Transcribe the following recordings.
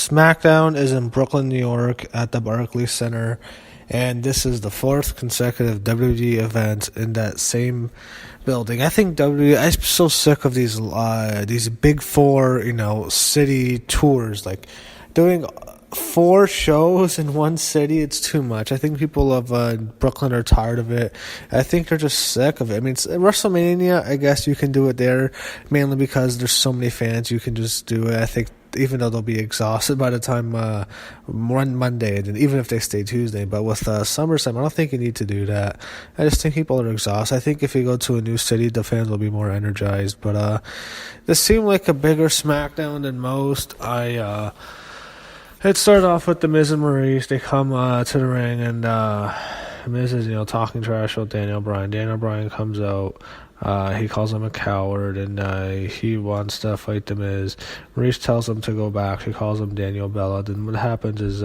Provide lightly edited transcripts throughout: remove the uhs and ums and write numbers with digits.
SmackDown is in Brooklyn, New York at the Barclays Center, and this is the fourth consecutive WWE event in that same building. I think WWE, I'm so sick of these big four, city tours. Like, doing 4 shows in one city, it's too much. I think people of Brooklyn are tired of it. I think they're just sick of it. I mean, WrestleMania, I guess you can do it there, mainly because there's so many fans, you can just do it. I think even though they'll be exhausted by the time one Monday, and even if they stay Tuesday. But with SummerSlam, I don't think you need to do that. I just think people are exhausted. I think if you go to a new city, the fans will be more energized. But this seemed like a bigger SmackDown than most. It started off with The Miz and Maurice. They come to the ring, and Miz is, talking trash with Daniel Bryan. Daniel Bryan comes out. He calls him a coward, and he wants to fight The Miz. Maurice tells him to go back. She calls him Daniel Bella. Then what happens is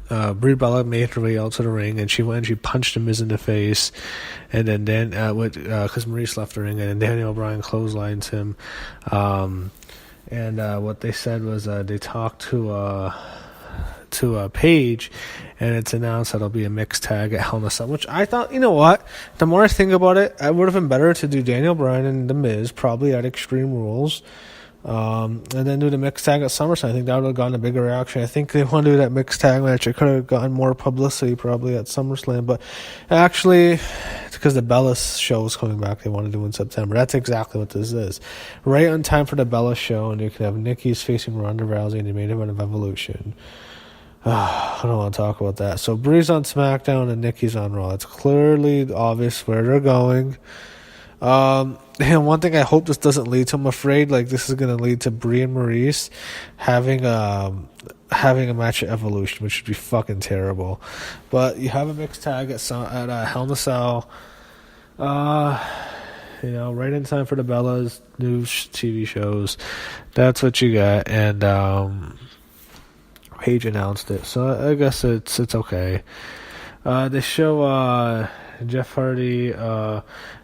Brie Bella made her way out to the ring, and she went and she punched The Miz in the face, and then because Maurice left the ring, and then Daniel Bryan clotheslines him. And what they said was they talked to Paige, and it's announced that it'll be a mixed tag at Hell in a Cell, which I thought, you know what? The more I think about it, it would have been better to do Daniel Bryan and The Miz, probably at Extreme Rules, and then do the mixed tag at SummerSlam. I think that would have gotten a bigger reaction. I think they want to do that mixed tag match. It could have gotten more publicity probably at SummerSlam, but actually, it's because the Bella show is coming back. They want to do in September. That's exactly what this is. Right on time for the Bella show, and you can have Nikki's facing Ronda Rousey in the main event of Evolution. I don't want to talk about that. So Brie's on SmackDown and Nikki's on Raw. It's clearly obvious where they're going. And one thing I hope this doesn't lead to, I'm afraid this is going to lead to Brie and Maurice having a match at Evolution, which would be fucking terrible. But you have a mixed tag at Hell in a Cell. Right in time for the Bella's new TV shows. That's what you got. And Paige announced it, so I guess it's okay. They show Jeff Hardy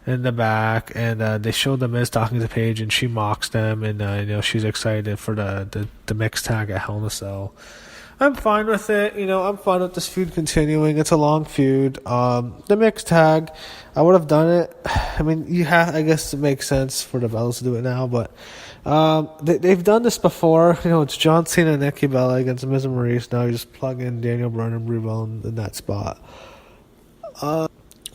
in the back, and they show The Miz talking to Paige, and she mocks them, and she's excited for the mixed tag at Hell in a Cell. I'm fine with it. I'm fine with this feud continuing. It's a long feud. The mixed tag, I would have done it. I mean, I guess it makes sense for the Bellas to do it now, but they've done this before. It's John Cena and Nikki Bella against Miz and Maurice. Now you just plug in Daniel Bryan and Brie Bella in that spot.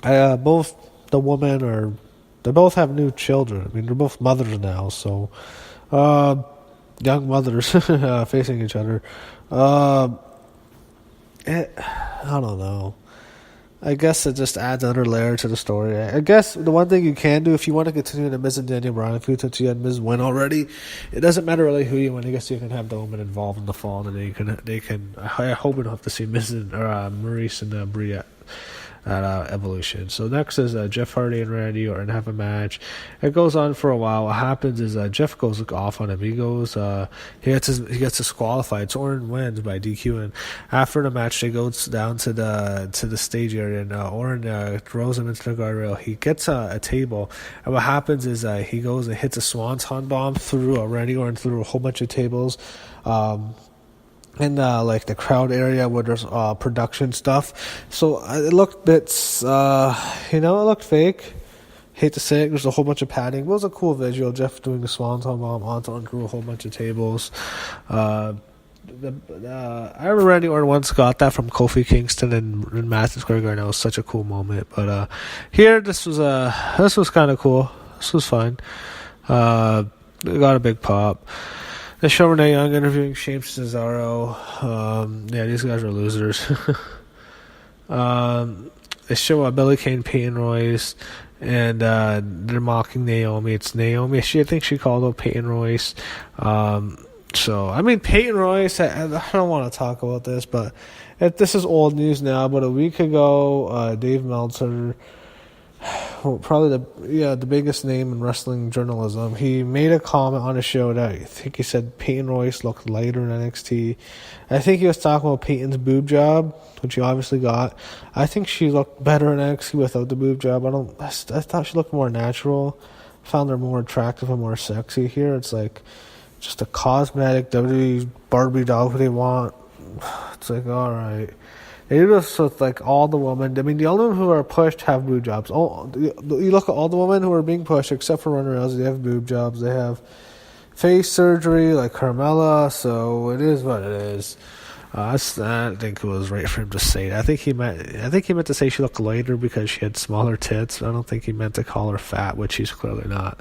Both the women they both have new children. I mean, they're both mothers now, so young mothers facing each other. I don't know. I guess it just adds another layer to the story. I guess the one thing you can do if you want to continue the Miz and Daniel Bryan feud, since you had Miz win already, it doesn't matter really who you win. I guess you can have the women involved in the fall, and they can. I hope we don't have to see Miz and Maurice and Brie at Evolution. So next is Jeff Hardy and Randy Orton have a match. It goes on for a while. What happens is Jeff goes off on him. He goes, he gets disqualified. So Orton wins by DQ. And after the match, they go down to the stage area, and Orton throws him into the guardrail. He gets a table, and what happens is he goes and hits a swanton bomb through Randy Orton through a whole bunch of tables. In the crowd area where there's production stuff, so it looked it looked fake. Hate to say it, there's a whole bunch of padding. It was a cool visual. Jeff doing the swanton bomb onto through a whole bunch of tables. I remember Randy Orton once got that from Kofi Kingston in Madison Square Garden. That was such a cool moment. But here, this was kind of cool. This was fine. It got a big pop. They show Renee Young interviewing Shane Cesaro. These guys are losers. They show Billie Kay, Peyton Royce, and they're mocking Naomi. It's Naomi. I think she called out Peyton Royce. Peyton Royce, I don't want to talk about this, but this is old news now. But a week ago, Dave Meltzer, probably the biggest name in wrestling journalism, he made a comment on a show that I think he said Peyton Royce looked lighter in NXT. I think he was talking about Peyton's boob job, which he obviously got. I think she looked better in NXT without the boob job. I thought she looked more natural found her more attractive and more sexy. Here, it's like just a cosmetic WWE Barbie doll who they want. It's like, all right. They do this with like all the women. I mean, the only women who are pushed have boob jobs. Oh, you look at all the women who are being pushed, except for Ronda Rousey, they have boob jobs. They have face surgery, like Carmella. So it is what it is. I think it was right for him to say that. I think he meant to say she looked lighter because she had smaller tits. I don't think he meant to call her fat, which she's clearly not.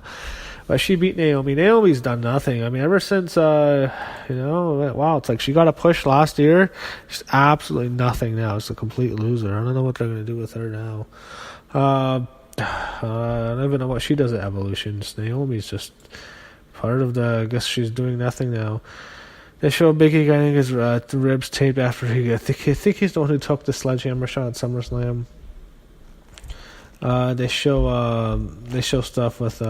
But she beat Naomi. Naomi's done nothing. I mean, ever since, wow, it's like she got a push last year. She's absolutely nothing now. She's a complete loser. I don't know what they're going to do with her now. I don't even know what she does at Evolutions. Naomi's just part of I guess she's doing nothing now. They show Biggie getting his ribs taped after I think he's the one who took the sledgehammer shot at SummerSlam. They show stuff with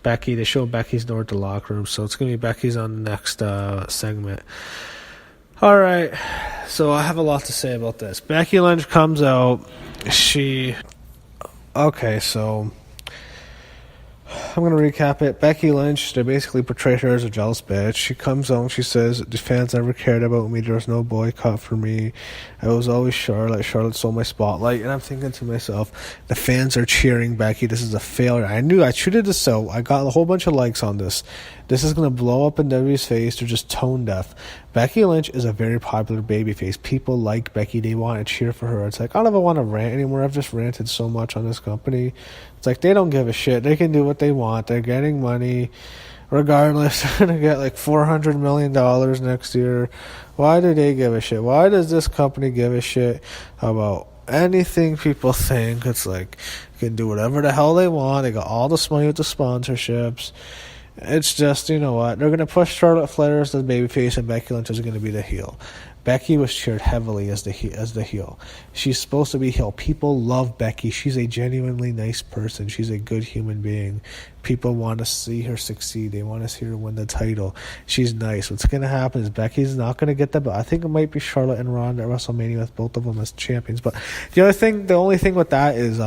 Becky. They show Becky's door at the locker room, so it's gonna be Becky's on the next segment. All right, so I have a lot to say about this. Becky Lynch comes out. So I'm going to recap it. Becky Lynch, they basically portrayed her as a jealous bitch. She comes out and she says, the fans never cared about me. There was no boycott for me. I was always Charlotte. Charlotte stole my spotlight. And I'm thinking to myself, the fans are cheering Becky. This is a failure. I knew I treated this so. I got a whole bunch of likes on this. This is going to blow up in WWE's face. They're just tone deaf. Becky Lynch is a very popular babyface. People like Becky. They want to cheer for her. It's like, I don't even want to rant anymore. I've just ranted so much on this company. It's like, they don't give a shit. They can do what they want. They're getting money. Regardless, they're going to get like $400 million next year. Why do they give a shit? Why does this company give a shit about anything people think? It's like, you can do whatever the hell they want. They got all this money with the sponsorships. It's just, you know what? They're going to push Charlotte Flair as the babyface, and Becky Lynch is going to be the heel. Becky was cheered heavily as the heel. She's supposed to be heel. People love Becky. She's a genuinely nice person. She's a good human being. People want to see her succeed. They want to see her win the title. She's nice. What's going to happen is Becky's not going to get the belt. I think it might be Charlotte and Ronda at WrestleMania with both of them as champions. But the only thing with that is,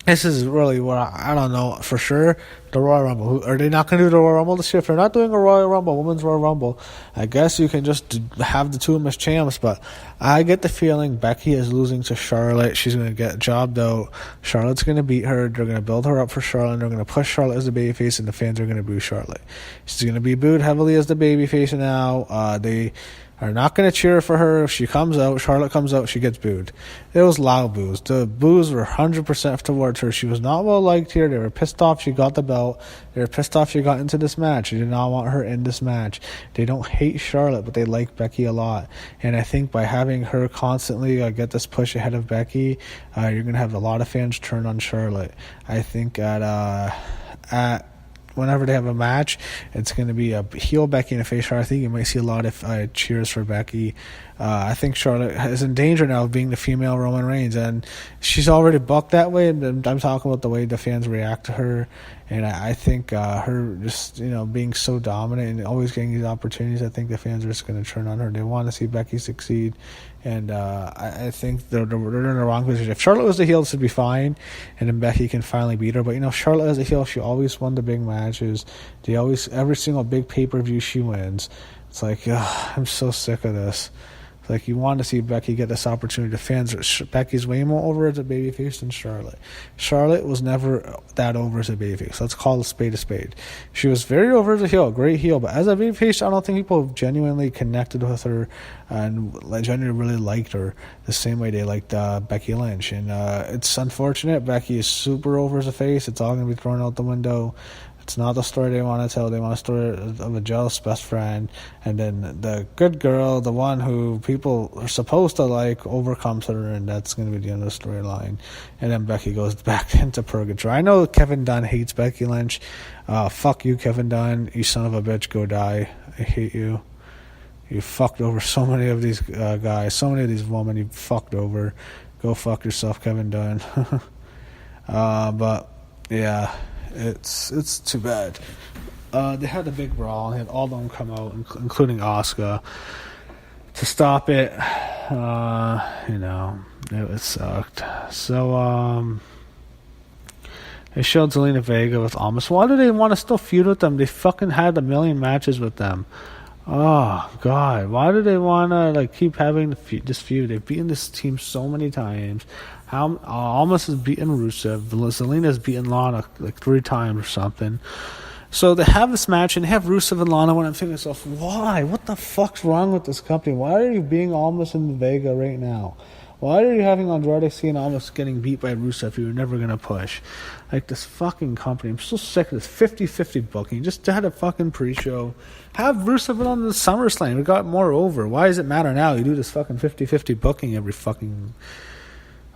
this is really what I don't know for sure. The Royal Rumble. Are they not going to do the Royal Rumble this year? If they're not doing a Royal Rumble, Women's Royal Rumble, I guess you can just have the two of them as champs. But I get the feeling Becky is losing to Charlotte. She's going to get jobbed out. Charlotte's going to beat her. They're going to build her up for Charlotte. And they're going to push Charlotte as the babyface, and the fans are going to boo Charlotte. She's going to be booed heavily as the babyface now. They are not going to cheer for her. If she comes out, Charlotte comes out, she gets booed. It was loud boos. The boos were 100% towards her. She was not well liked here. They were pissed off she got the belt. They were pissed off she got into this match. They did not want her in this match. They don't hate Charlotte, but they like Becky a lot. And I think by having her constantly get this push ahead of Becky, you're going to have a lot of fans turn on Charlotte. I think at whenever they have a match, it's going to be a heel Becky and a face Charlotte. I think you might see a lot of cheers for Becky. I think Charlotte is in danger now of being the female Roman Reigns, and she's already booked that way. And I'm talking about the way the fans react to her, and I think her just being so dominant and always getting these opportunities. I think the fans are just going to turn on her. They want to see Becky succeed, and I think they're in the wrong position. If Charlotte was the heel, this would be fine, and then Becky can finally beat her. But Charlotte as a heel, she always won the big matches. Every single big pay-per-view she wins. It's like, I'm so sick of this. It's like, you want to see Becky get this opportunity. The fans, Becky's way more over as a babyface than Charlotte. Charlotte was never that over as a babyface. Let's call a spade a spade. She was very over as a heel, great heel, but as a babyface, I don't think people genuinely connected with her and genuinely really liked her the same way they liked Becky Lynch. And it's unfortunate. Becky is super over as a face. It's all going to be thrown out the window. It's not the story they want to tell. They want a story of a jealous best friend, and then the good girl, the one who people are supposed to like, overcomes her, and that's going to be the end of the storyline. And then Becky goes back into purgatory. I know Kevin Dunn hates Becky Lynch. Fuck you, Kevin Dunn. You son of a bitch. Go die. I hate you. You fucked over so many of these guys, so many of these women you fucked over. Go fuck yourself, Kevin Dunn. But yeah. It's too bad. They had a big brawl and had all of them come out, including Asuka, to stop it. It sucked. So They showed Zelina Vega with Almas. Why do they want to still feud with them? They fucking had a million matches with them. Oh God! Why do they want to keep having this feud? They've beaten this team so many times. How Almas has beaten Rusev. Zelina's beaten Lana 3 times or something. So they have this match and they have Rusev and Lana. When I'm thinking to myself, why? What the fuck's wrong with this company? Why are you being Almas in Vega right now? Why are you having Andrade Cien almost getting beat by Rusev you were never going to push? This fucking company. I'm so sick of this 50-50 booking. Just had a fucking pre-show. Have Rusev on the SummerSlam. It got more over. Why does it matter now? You do this fucking 50-50 booking every fucking...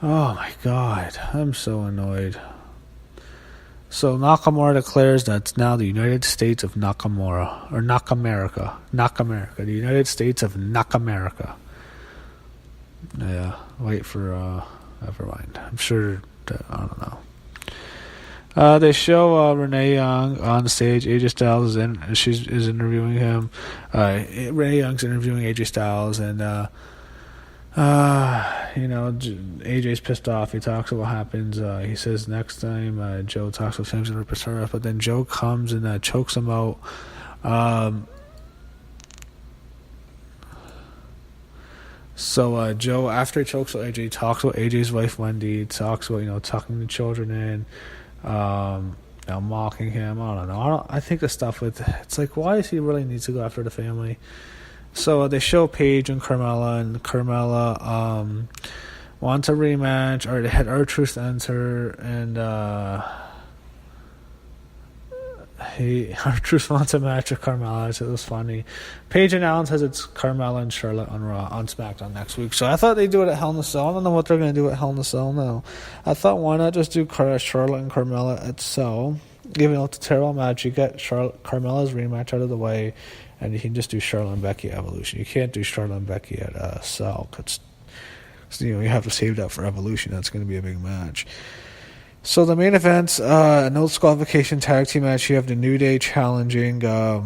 Oh my God. I'm so annoyed. So Nakamura declares that it's now the United States of Nakamura. Or Nakamerica. Nakamerica. The United States of Nakamerica. Yeah, wait for, never mind. I'm sure, I don't know. They show Renee Young on stage. AJ Styles is interviewing him. Renee Young's interviewing AJ Styles, and AJ's pissed off. He talks about what happens. He says next time Joe talks with him, he's going to rip his heart off. But then Joe comes and chokes him out. So Joe, after he chokes out AJ, talks about AJ's wife Wendy, talks about tucking the children in, mocking him. I don't know. I think the stuff with it's why does he really need to go after the family? So they show Paige and Carmella wants a rematch, or they had R-Truth enter, and R-Truth wants a match with Carmella, so it was funny. Paige announces it's Carmella and Charlotte on SmackDown next week. So I thought they'd do it at Hell in a Cell. I don't know what they're going to do at Hell in a Cell now. I thought, why not just do Charlotte and Carmella at Cell? Even though it's a terrible match, you get Carmella's rematch out of the way, and you can just do Charlotte and Becky at Evolution. You can't do Charlotte and Becky at Cell, because you have to save that for Evolution. That's going to be a big match. So the main events, no disqualification tag team match. You have the New Day challenging the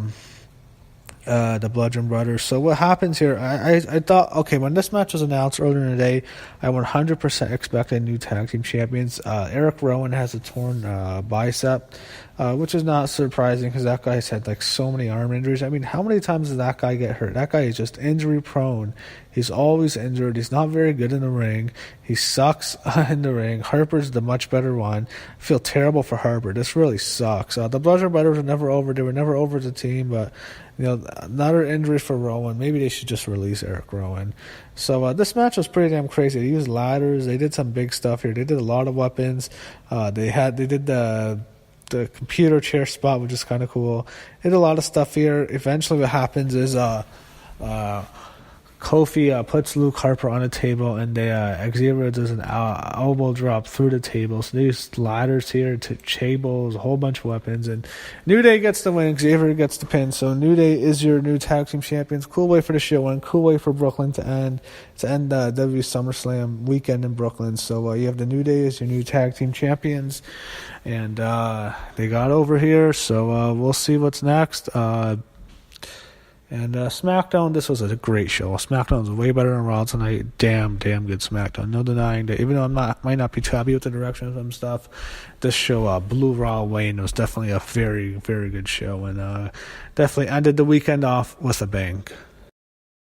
Bludgeon Brothers. So what happens here, I thought, okay, when this match was announced earlier in the day, I 100% expected new tag team champions. Eric Rowan has a torn bicep, which is not surprising because that guy's had so many arm injuries. I mean, how many times does that guy get hurt? That guy is just injury prone. He's always injured. He's not very good in the ring. He sucks in the ring. Harper's the much better one. I feel terrible for Harper. This really sucks. The Bludgeon Brothers were never over. They were never over as a team, but another injury for Rowan. Maybe they should just release Eric Rowan. So this match was pretty damn crazy. They used ladders. They did some big stuff here. They did a lot of weapons. They did the computer chair spot, which is kind of cool. They did a lot of stuff here. Eventually what happens is Kofi puts Luke Harper on a table, and Xavier does an elbow drop through the table. So they use ladders here, to tables, a whole bunch of weapons, and New Day gets the win. Xavier gets the pin. So New Day is your new tag team champions. Cool way for the show, and cool way for Brooklyn to end W SummerSlam weekend in Brooklyn. So you have the New Day as your new tag team champions, and they got over here. So we'll see what's next. And SmackDown, this was a great show. SmackDown was way better than Raw tonight. Damn good SmackDown. No denying that. Even though might not be too happy with the direction of some stuff, this show blew Raw away, and it was definitely a very, very good show. And definitely ended the weekend off with a bang.